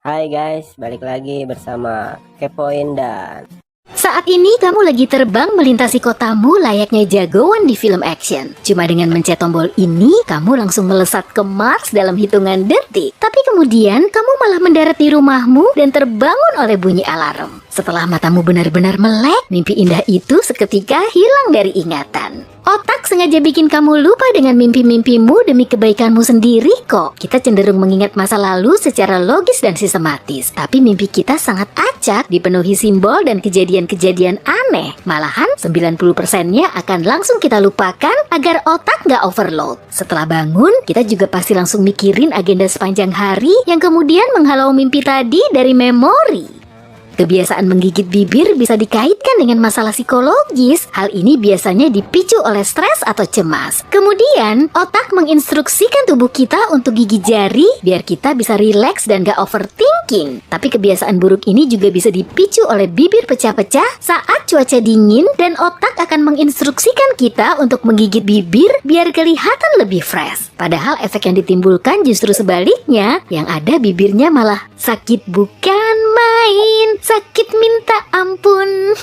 Hai guys, balik lagi bersama Kepoin dan Saat ini kamu lagi terbang melintasi kotamu layaknya jagoan di film action. Cuma dengan mencet tombol ini, kamu langsung melesat ke Mars dalam hitungan detik. Tapi kemudian kamu malah mendarat di rumahmu dan terbangun oleh bunyi alarm. Setelah matamu benar-benar melek, mimpi indah itu seketika hilang dari ingatan. Otak sengaja bikin kamu lupa dengan mimpi-mimpimu demi kebaikanmu sendiri kok. Kita cenderung mengingat masa lalu secara logis dan sistematis. Tapi mimpi kita sangat acak, dipenuhi simbol dan kejadian-kejadian aneh. Malahan 90%-nya akan langsung kita lupakan agar otak nggak overload. Setelah bangun, kita juga pasti langsung mikirin agenda sepanjang hari yang kemudian menghalau mimpi tadi dari memori. Kebiasaan menggigit bibir bisa dikaitkan dengan masalah psikologis. Hal ini biasanya dipicu oleh stres atau cemas. Kemudian, otak menginstruksikan tubuh kita untuk gigit jari biar kita bisa rileks dan gak overthinking. Tapi kebiasaan buruk ini juga bisa dipicu oleh bibir pecah-pecah saat cuaca dingin dan otak akan menginstruksikan kita untuk menggigit bibir biar kelihatan lebih fresh. Padahal efek yang ditimbulkan justru sebaliknya, yang ada bibirnya malah sakit bukan main. Sakit minta ampun.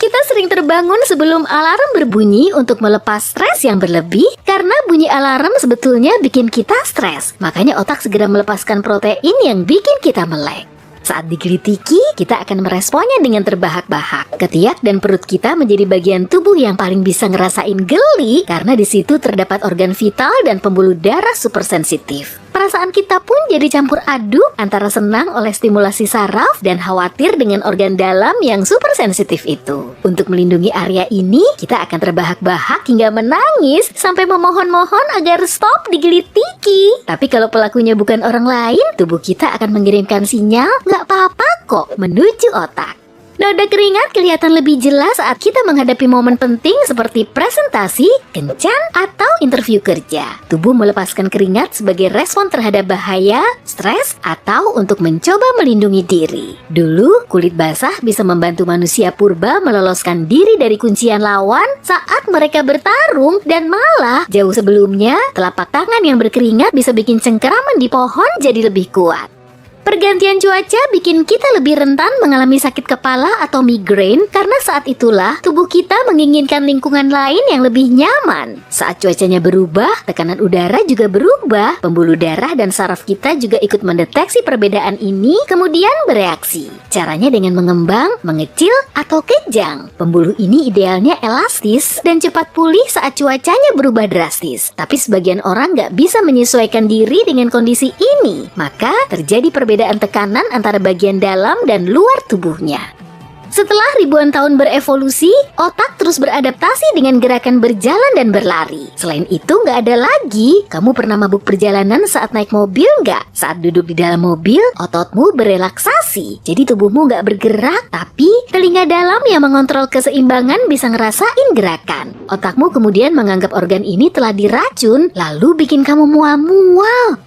Kita sering terbangun sebelum alarm berbunyi untuk melepas stres yang berlebih karena bunyi alarm sebetulnya bikin kita stres. Makanya otak segera melepaskan protein yang bikin kita melek. Saat digelitiki, kita akan meresponnya dengan terbahak-bahak. Ketiak dan perut kita menjadi bagian tubuh yang paling bisa ngerasain geli karena di situ terdapat organ vital dan pembuluh darah super sensitif. Perasaan kita pun jadi campur aduk antara senang oleh stimulasi saraf dan khawatir dengan organ dalam yang super sensitif itu. Untuk melindungi area ini, kita akan terbahak-bahak hingga menangis sampai memohon-mohon agar stop digelitiki. Tapi kalau pelakunya bukan orang lain, tubuh kita akan mengirimkan sinyal "Gak apa-apa kok" menuju otak. Noda keringat kelihatan lebih jelas saat kita menghadapi momen penting seperti presentasi, kencan, atau interview kerja. Tubuh melepaskan keringat sebagai respon terhadap bahaya, stres, atau untuk mencoba melindungi diri. Dulu, kulit basah bisa membantu manusia purba meloloskan diri dari kuncian lawan saat mereka bertarung, dan malah jauh sebelumnya, telapak tangan yang berkeringat bisa bikin cengkeraman di pohon jadi lebih kuat. Pergantian cuaca bikin kita lebih rentan mengalami sakit kepala atau migrain karena saat itulah tubuh kita menginginkan lingkungan lain yang lebih nyaman. Saat cuacanya berubah, tekanan udara juga berubah. Pembuluh darah dan saraf kita juga ikut mendeteksi perbedaan ini kemudian bereaksi. Caranya dengan mengembang, mengecil, atau kejang. Pembuluh ini idealnya elastis dan cepat pulih saat cuacanya berubah drastis. Tapi sebagian orang nggak bisa menyesuaikan diri dengan kondisi ini. Maka terjadi perbedaan tekanan antara bagian dalam dan luar tubuhnya. Setelah ribuan tahun berevolusi, otak terus beradaptasi dengan gerakan berjalan dan berlari. Selain itu, nggak ada lagi. Kamu pernah mabuk perjalanan saat naik mobil nggak? Saat duduk di dalam mobil, ototmu berelaksasi. Jadi tubuhmu nggak bergerak, tapi telinga dalam yang mengontrol keseimbangan bisa ngerasain gerakan. Otakmu kemudian menganggap organ ini telah diracun, lalu bikin kamu mual-mual.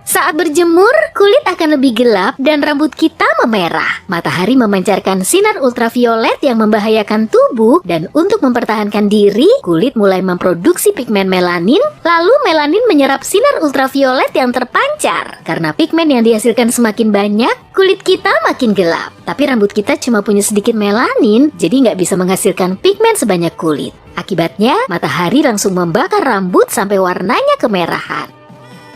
Saat berjemur, kulit akan lebih gelap dan rambut kita memerah. Matahari memancarkan sinar ultraviolet yang membahayakan tubuh, dan untuk mempertahankan diri, kulit mulai memproduksi pigmen melanin, lalu melanin menyerap sinar ultraviolet yang terpancar. Karena pigmen yang dihasilkan semakin banyak, kulit kita makin gelap. Tapi rambut kita cuma punya sedikit melanin, jadi nggak bisa menghasilkan pigmen sebanyak kulit. Akibatnya, matahari langsung membakar rambut sampai warnanya kemerahan.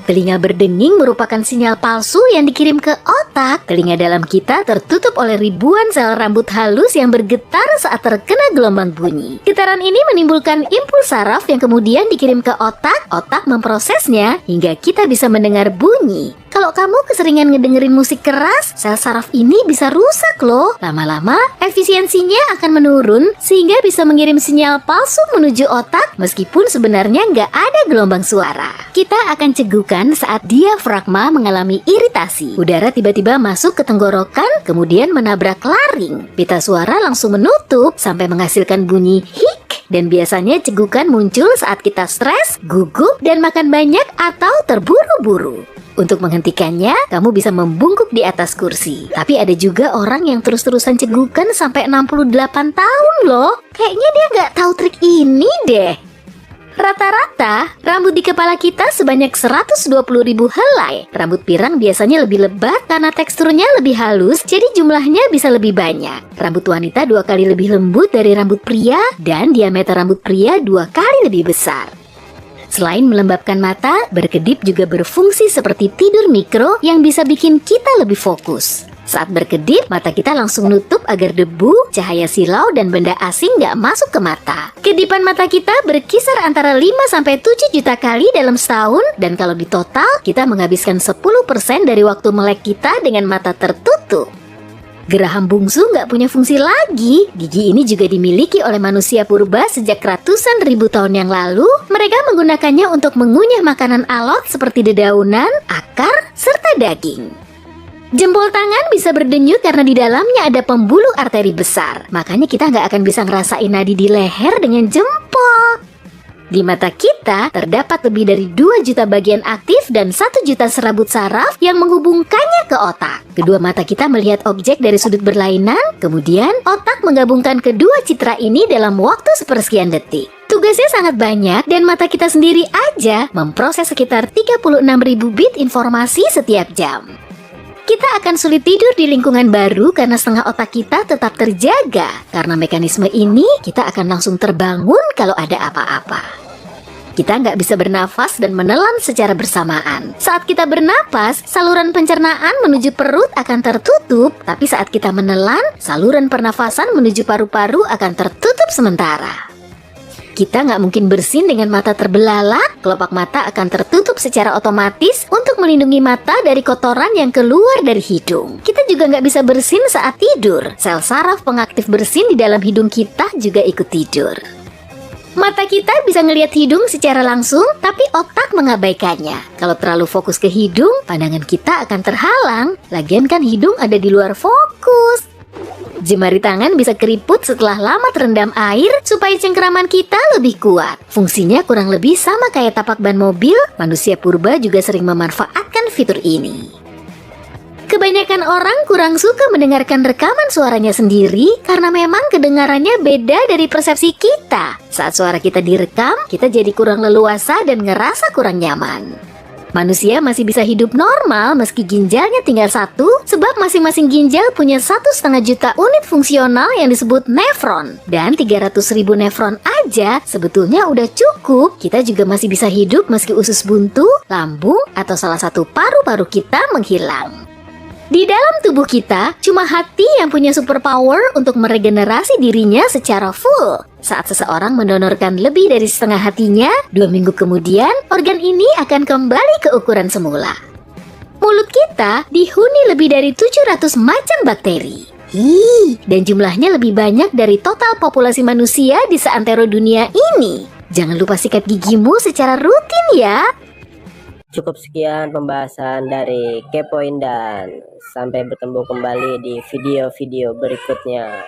Telinga berdenging merupakan sinyal palsu yang dikirim ke otak. Telinga dalam kita tertutup oleh ribuan sel rambut halus yang bergetar saat terkena gelombang bunyi. Getaran ini menimbulkan impuls saraf yang kemudian dikirim ke otak. Otak memprosesnya hingga kita bisa mendengar bunyi. Kalau kamu keseringan ngedengerin musik keras, sel saraf ini bisa rusak loh. Lama-lama, efisiensinya akan menurun sehingga bisa mengirim sinyal palsu menuju otak meskipun sebenarnya nggak ada gelombang suara. Kita akan cegukan saat diafragma mengalami iritasi. Udara tiba-tiba masuk ke tenggorokan, kemudian menabrak laring. Pita suara langsung menutup sampai menghasilkan bunyi hik. Dan biasanya cegukan muncul saat kita stres, gugup, dan makan banyak atau terburu-buru. Untuk menghentikannya, kamu bisa membungkuk di atas kursi. Tapi ada juga orang yang terus-terusan cegukan sampai 68 tahun loh. Kayaknya dia nggak tahu trik ini deh. Rata-rata, rambut di kepala kita sebanyak 120.000 helai. Rambut pirang biasanya lebih lebat karena teksturnya lebih halus, jadi jumlahnya bisa lebih banyak. Rambut wanita 2 kali lebih lembut dari rambut pria, dan diameter rambut pria 2 kali lebih besar. Selain melembabkan mata, berkedip juga berfungsi seperti tidur mikro yang bisa bikin kita lebih fokus. Saat berkedip, mata kita langsung nutup agar debu, cahaya silau, dan benda asing nggak masuk ke mata. Kedipan mata kita berkisar antara 5-7 juta kali dalam setahun, dan kalau ditotal, kita menghabiskan 10% dari waktu melek kita dengan mata tertutup. Geraham bungsu nggak punya fungsi lagi. Gigi ini juga dimiliki oleh manusia purba sejak ratusan ribu tahun yang lalu. Mereka menggunakannya untuk mengunyah makanan alot seperti dedaunan, akar, serta daging. Jempol tangan bisa berdenyut karena di dalamnya ada pembuluh arteri besar. Makanya kita nggak akan bisa ngerasain nadi di leher dengan jempol. Di mata kita terdapat lebih dari 2 juta bagian aktif dan 1 juta serabut saraf yang menghubungkannya ke otak. Kedua mata kita melihat objek dari sudut berlainan, kemudian otak menggabungkan kedua citra ini dalam waktu sepersekian detik. Tugasnya sangat banyak dan mata kita sendiri aja memproses sekitar 36.000 bit informasi setiap jam. Kita akan sulit tidur di lingkungan baru karena setengah otak kita tetap terjaga. Karena mekanisme ini, kita akan langsung terbangun kalau ada apa-apa. Kita nggak bisa bernafas dan menelan secara bersamaan. Saat kita bernapas, saluran pencernaan menuju perut akan tertutup. Tapi saat kita menelan, saluran pernafasan menuju paru-paru akan tertutup sementara. Kita nggak mungkin bersin dengan mata terbelalak, kelopak mata akan tertutup secara otomatis untuk melindungi mata dari kotoran yang keluar dari hidung. Kita juga nggak bisa bersin saat tidur. Sel saraf pengaktif bersin di dalam hidung kita juga ikut tidur. Mata kita bisa ngelihat hidung secara langsung, tapi otak mengabaikannya. Kalau terlalu fokus ke hidung, pandangan kita akan terhalang. Lagian kan hidung ada di luar fokus. Jemari tangan bisa keriput setelah lama terendam air supaya cengkeraman kita lebih kuat. Fungsinya kurang lebih sama kayak tapak ban mobil, manusia purba juga sering memanfaatkan fitur ini. Kebanyakan orang kurang suka mendengarkan rekaman suaranya sendiri karena memang kedengarannya beda dari persepsi kita. Saat suara kita direkam, kita jadi kurang leluasa dan ngerasa kurang nyaman. Manusia masih bisa hidup normal meski ginjalnya tinggal 1, sebab masing-masing ginjal punya 1,5 juta unit fungsional yang disebut nefron. Dan 300.000 nefron aja sebetulnya udah cukup. Kita juga masih bisa hidup meski usus buntu, lambung, atau salah satu paru-paru kita menghilang. Di dalam tubuh kita, cuma hati yang punya superpower untuk meregenerasi dirinya secara full. Saat seseorang mendonorkan lebih dari setengah hatinya, 2 minggu kemudian, organ ini akan kembali ke ukuran semula. Mulut kita dihuni lebih dari 700 macam bakteri. Dan jumlahnya lebih banyak dari total populasi manusia di seantero dunia ini. Jangan lupa sikat gigimu secara rutin ya. Cukup sekian pembahasan dari Kepoin dan sampai bertemu kembali di video-video berikutnya.